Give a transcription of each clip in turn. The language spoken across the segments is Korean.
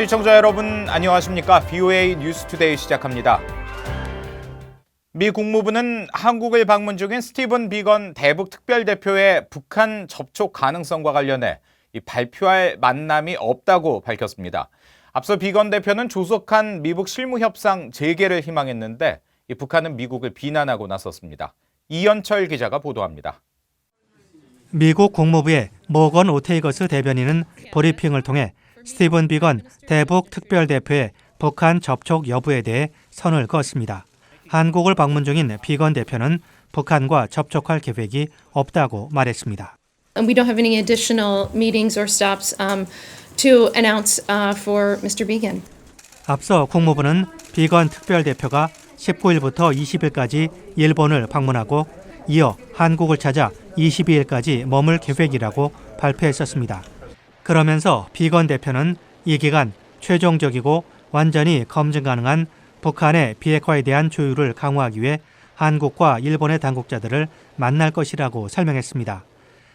시청자 여러분 안녕하십니까? BOA 뉴스투데이 시작합니다. 미 국무부는 한국을 방문 중인 스티븐 비건 대북 특별대표의 북한 접촉 가능성과 관련해 발표할 만남이 없다고 밝혔습니다. 앞서 비건 대표는 조속한 미북 실무협상 재개를 희망했는데 북한은 미국을 비난하고 나섰습니다. 이현철 기자가 보도합니다. 미국 국무부의 모건 오테이거스 대변인은 브리핑을 통해 스티븐 비건 대북 특별대표의 북한 접촉 여부에 대해 선을 그었습니다. 한국을 방문 중인 비건 대표는 북한과 접촉할 계획이 없다고 말했습니다. We don't have any additional meetings or stops to announce for Mr. Biegun. 앞서 국무부는 비건 특별대표가 19일부터 20일까지 일본을 방문하고 이어 한국을 찾아 22일까지 머물 계획이라고 발표했었습니다. 그러면서 비건 대표는 이 기간 최종적이고 완전히 검증 가능한 북한의 비핵화에 대한 조율을 강화하기 위해 한국과 일본의 당국자들을 만날 것이라고 설명했습니다.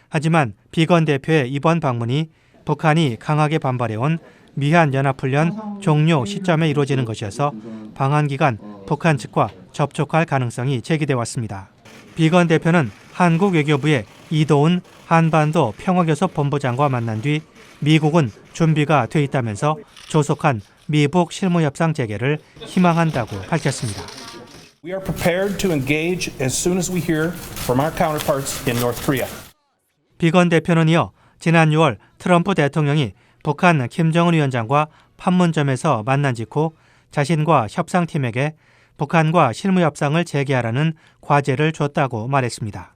하지만 비건 대표의 이번 방문이 북한이 강하게 반발해온 미한연합훈련 종료 시점에 이루어지는 것이어서 방한 기간 북한 측과 접촉할 가능성이 제기돼 왔습니다. 비건 대표는 한국 외교부의 이도훈 한반도 평화교섭 본부장과 만난 뒤 미국은 준비가 돼 있다면서 조속한 미북 실무협상 재개를 희망한다고 밝혔습니다. We are prepared to engage as soon as we hear from our counterparts in North Korea. 비건 대표는 이어 지난 6월 트럼프 대통령이 북한 김정은 위원장과 판문점에서 만난 직후 자신과 협상팀에게 북한과 실무협상을 재개하라는 과제를 줬다고 말했습니다.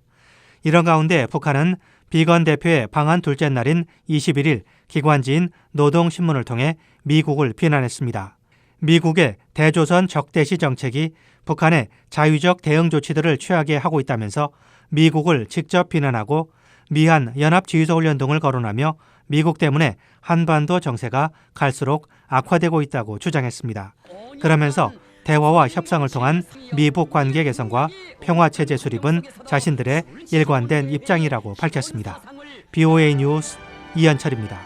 이런 가운데 북한은 비건 대표의 방한 둘째 날인 21일 기관지인 노동신문을 통해 미국을 비난했습니다. 미국의 대조선 적대시 정책이 북한의 자위적 대응 조치들을 취하게 하고 있다면서 미국을 직접 비난하고 미한 연합지휘소훈련 등을 거론하며 미국 때문에 한반도 정세가 갈수록 악화되고 있다고 주장했습니다. 그러면서 대화와 협상을 통한 미북 관계 개선과 평화체제 수립은 자신들의 일관된 입장이라고 밝혔습니다. BOA 뉴스 이현철입니다.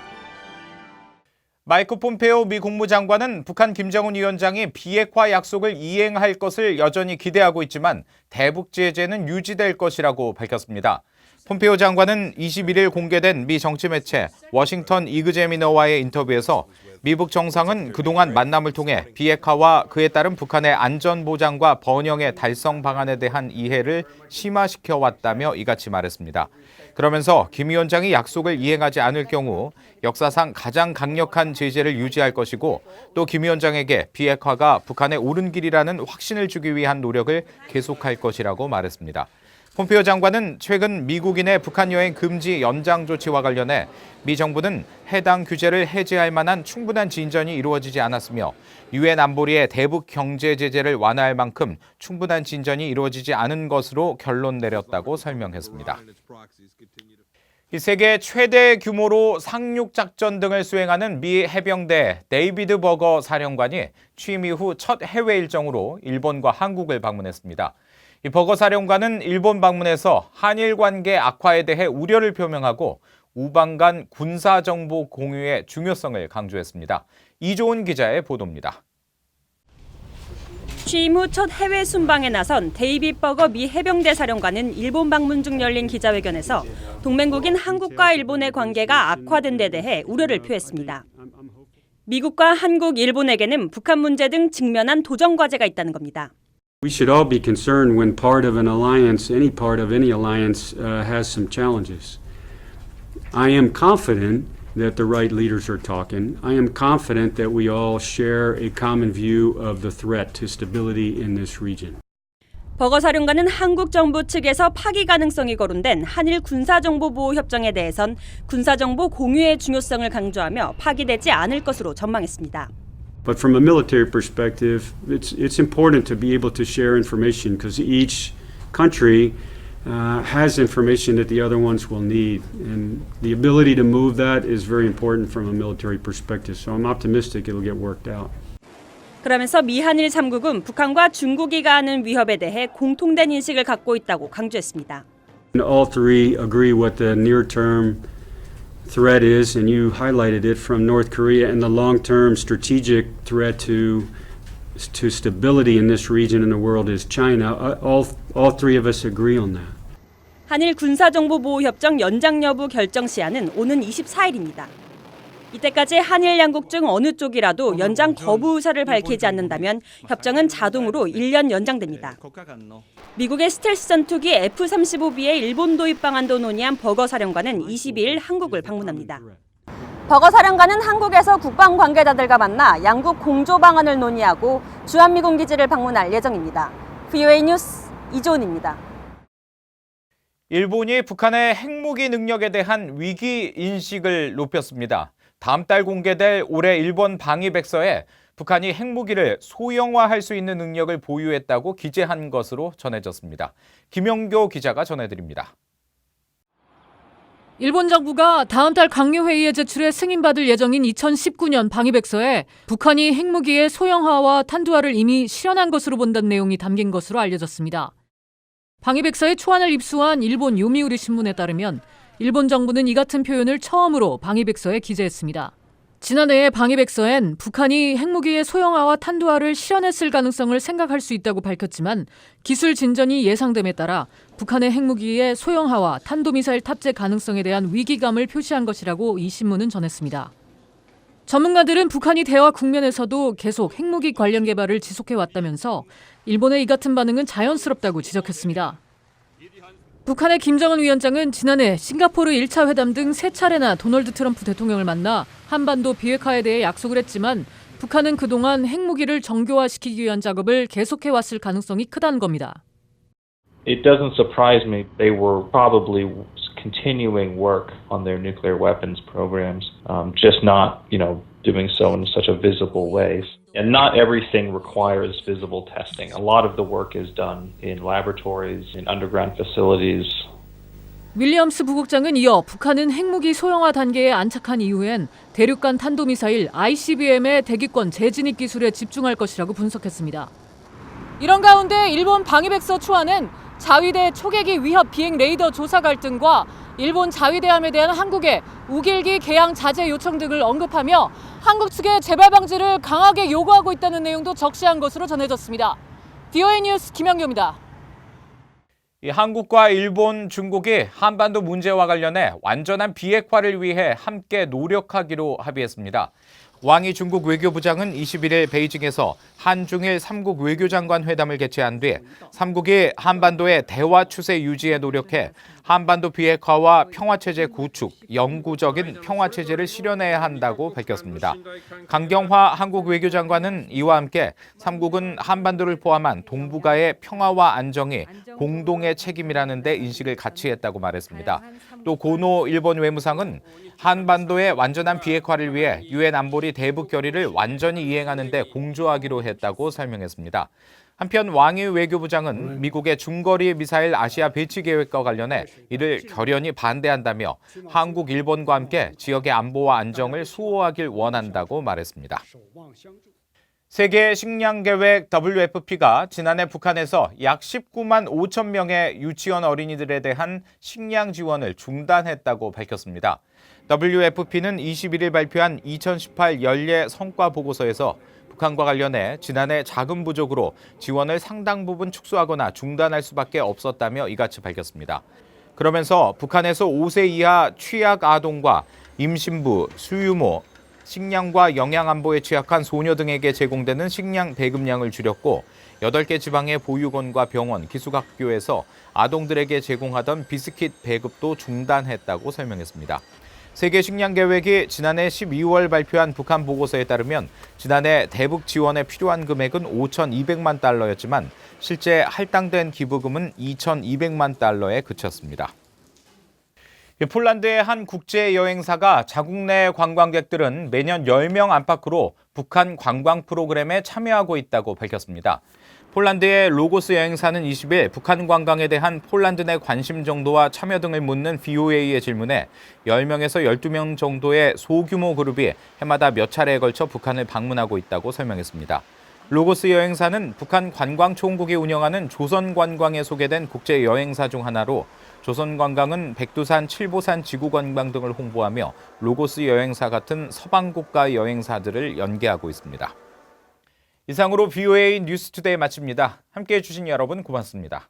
마이크 폼페오 미 국무장관은 북한 김정은 위원장이 비핵화 약속을 이행할 것을 여전히 기대하고 있지만 대북 제재는 유지될 것이라고 밝혔습니다. 폼페오 장관은 21일 공개된 미 정치 매체 워싱턴 이그제미너와의 인터뷰에서 미북 정상은 그동안 만남을 통해 비핵화와 그에 따른 북한의 안전보장과 번영의 달성 방안에 대한 이해를 심화시켜 왔다며 이같이 말했습니다. 그러면서 김 위원장이 약속을 이행하지 않을 경우 역사상 가장 강력한 제재를 유지할 것이고 또 김 위원장에게 비핵화가 북한의 옳은 길이라는 확신을 주기 위한 노력을 계속할 것이라고 말했습니다. 폼페오 장관은 최근 미국인의 북한 여행 금지 연장 조치와 관련해 미 정부는 해당 규제를 해제할 만한 충분한 진전이 이루어지지 않았으며 유엔 안보리의 대북 경제 제재를 완화할 만큼 충분한 진전이 이루어지지 않은 것으로 결론 내렸다고 설명했습니다. 세계 최대 규모로 상륙 작전 등을 수행하는 미 해병대 데이비드 버거 사령관이 취임 이후 첫 해외 일정으로 일본과 한국을 방문했습니다. 이 버거 사령관은 일본 방문에서 한일 관계 악화에 대해 우려를 표명하고 우방 간 군사정보 공유의 중요성을 강조했습니다. 이조은 기자의 보도입니다. 취임 후 첫 해외 순방에 나선 데이빗 버거 미 해병대 사령관은 일본 방문 중 열린 기자회견에서 동맹국인 한국과 일본의 관계가 악화된 데 대해 우려를 표했습니다. 미국과 한국, 일본에게는 북한 문제 등 직면한 도전 과제가 있다는 겁니다. We should all be concerned when part of an alliance, any part of any alliance, has some challenges. I am confident that the right leaders are talking. I am confident that we all share a common view of the threat to stability in this region. 버거 사령관은 한국 정부 측에서 파기 가능성이 거론된 한일 군사정보보호협정에 대해선 군사정보 공유의 중요성을 강조하며 파기되지 않을 것으로 전망했습니다. But from a military perspective, it's important to be able to share information because each country has information that the other ones will need. And the ability to move that is very important from a military perspective. So I'm optimistic it'll get worked out. 그러면서 미한일 3국은 북한과 중국이 가하는 위협에 대해 공통된 인식을 갖고 있다고 강조했습니다. All three agree what the near-term threat is, and you highlighted it, from North Korea, and the long-term strategic threat to stability in this region in the world is China. All three of us agree on that. 한일 군사정보보호협정 연장 여부 결정 시한은 오는 24일입니다. 이때까지 한일 양국 중 어느 쪽이라도 연장 거부 의사를 밝히지 않는다면 협정은 자동으로 1년 연장됩니다. 미국의 스텔스 전투기 F-35B의 일본 도입 방안도 논의한 버거 사령관은 22일 한국을 방문합니다. 버거 사령관은 한국에서 국방 관계자들과 만나 양국 공조 방안을 논의하고 주한미군 기지를 방문할 예정입니다. VOA 뉴스 이조은입니다. 일본이 북한의 핵무기 능력에 대한 위기 인식을 높였습니다. 다음 달 공개될 올해 일본 방위백서에 북한이 핵무기를 소형화할 수 있는 능력을 보유했다고 기재한 것으로 전해졌습니다. 김영교 기자가 전해드립니다. 일본 정부가 다음 달 강요회의에 제출해 승인받을 예정인 2019년 방위백서에 북한이 핵무기의 소형화와 탄두화를 이미 실현한 것으로 본다는 내용이 담긴 것으로 알려졌습니다. 방위백서의 초안을 입수한 일본 요미우리 신문에 따르면 일본 정부는 이 같은 표현을 처음으로 방위백서에 기재했습니다. 지난해의 방위백서엔 북한이 핵무기의 소형화와 탄두화를 실현했을 가능성을 생각할 수 있다고 밝혔지만 기술 진전이 예상됨에 따라 북한의 핵무기의 소형화와 탄도미사일 탑재 가능성에 대한 위기감을 표시한 것이라고 이 신문은 전했습니다. 전문가들은 북한이 대화 국면에서도 계속 핵무기 관련 개발을 지속해왔다면서 일본의 이 같은 반응은 자연스럽다고 지적했습니다. 북한의 김정은 위원장은 지난해 싱가포르 1차 회담 등 3차례나 도널드 트럼프 대통령을 만나 한반도 비핵화에 대해 약속을 했지만 북한은 그동안 핵무기를 정교화시키기 위한 작업을 계속해왔을 가능성이 크다는 겁니다. It doesn't surprise me. They were probably continuing work on their nuclear weapons programs, just not, doing so in such a visible way. And not everything requires visible testing. A lot of the work is done in laboratories, in underground facilities. 윌리엄스 부국장은 이어 북한은 핵무기 소형화 단계에 안착한 이후엔 대륙간 탄도미사일 ICBM의 대기권 재진입 기술에 집중할 것이라고 분석했습니다. 이런 가운데 일본 방위백서 초안은 자위대 초계기 위협 비행 레이더 조사 갈등과 일본 자위대함에 대한 한국의 우길기 개양 자제 요청 등을 언급하며 한국 측의 재발 방지를 강하게 요구하고 있다는 내용도 적시한 것으로 전해졌습니다. VOA 뉴스 김영교입니다. 한국과 일본, 중국이 한반도 문제와 관련해 완전한 비핵화를 위해 함께 노력하기로 합의했습니다. 왕이 중국 외교부장은 21일 베이징에서 한중일 3국 외교장관 회담을 개최한 뒤 3국이 한반도의 대화 추세 유지에 노력해 한반도 비핵화와 평화체제 구축, 영구적인 평화체제를 실현해야 한다고 밝혔습니다. 강경화 한국 외교장관은 이와 함께 3국은 한반도를 포함한 동북아의 평화와 안정이 공동의 책임이라는 데 인식을 같이 했다고 말했습니다. 또 고노 일본 외무상은 한반도의 완전한 비핵화를 위해 유엔 안보리 대북 결의를 완전히 이행하는 데 공조하기로 했다고 설명했습니다. 한편 왕이 외교부장은 미국의 중거리 미사일 아시아 배치 계획과 관련해 이를 결연히 반대한다며 한국, 일본과 함께 지역의 안보와 안정을 수호하길 원한다고 말했습니다. 세계 식량 계획 WFP가 지난해 북한에서 약 19만 5천 명의 유치원 어린이들에 대한 식량 지원을 중단했다고 밝혔습니다. WFP는 21일 발표한 2018 연례 성과 보고서에서 북한과 관련해 지난해 자금 부족으로 지원을 상당 부분 축소하거나 중단할 수밖에 없었다며 이같이 밝혔습니다. 그러면서 북한에서 5세 이하 취약 아동과 임신부, 수유모, 식량과 영양 안보에 취약한 소녀 등에게 제공되는 식량 배급량을 줄였고 8개 지방의 보육원과 병원, 기숙학교에서 아동들에게 제공하던 비스킷 배급도 중단했다고 설명했습니다. 세계 식량 계획이 지난해 12월 발표한 북한 보고서에 따르면 지난해 대북 지원에 필요한 금액은 5,200만 달러였지만 실제 할당된 기부금은 2,200만 달러에 그쳤습니다. 폴란드의 한 국제 여행사가 자국 내 관광객들은 매년 10명 안팎으로 북한 관광 프로그램에 참여하고 있다고 밝혔습니다. 폴란드의 로고스 여행사는 20일 북한 관광에 대한 폴란드 내 관심 정도와 참여 등을 묻는 VOA의 질문에 10명에서 12명 정도의 소규모 그룹이 해마다 몇 차례에 걸쳐 북한을 방문하고 있다고 설명했습니다. 로고스 여행사는 북한 관광총국이 운영하는 조선관광에 소개된 국제 여행사 중 하나로 조선관광은 백두산, 칠보산 지구관광 등을 홍보하며 로고스 여행사 같은 서방국가 여행사들을 연계하고 있습니다. 이상으로 VOA 뉴스투데이 마칩니다. 함께해 주신 여러분 고맙습니다.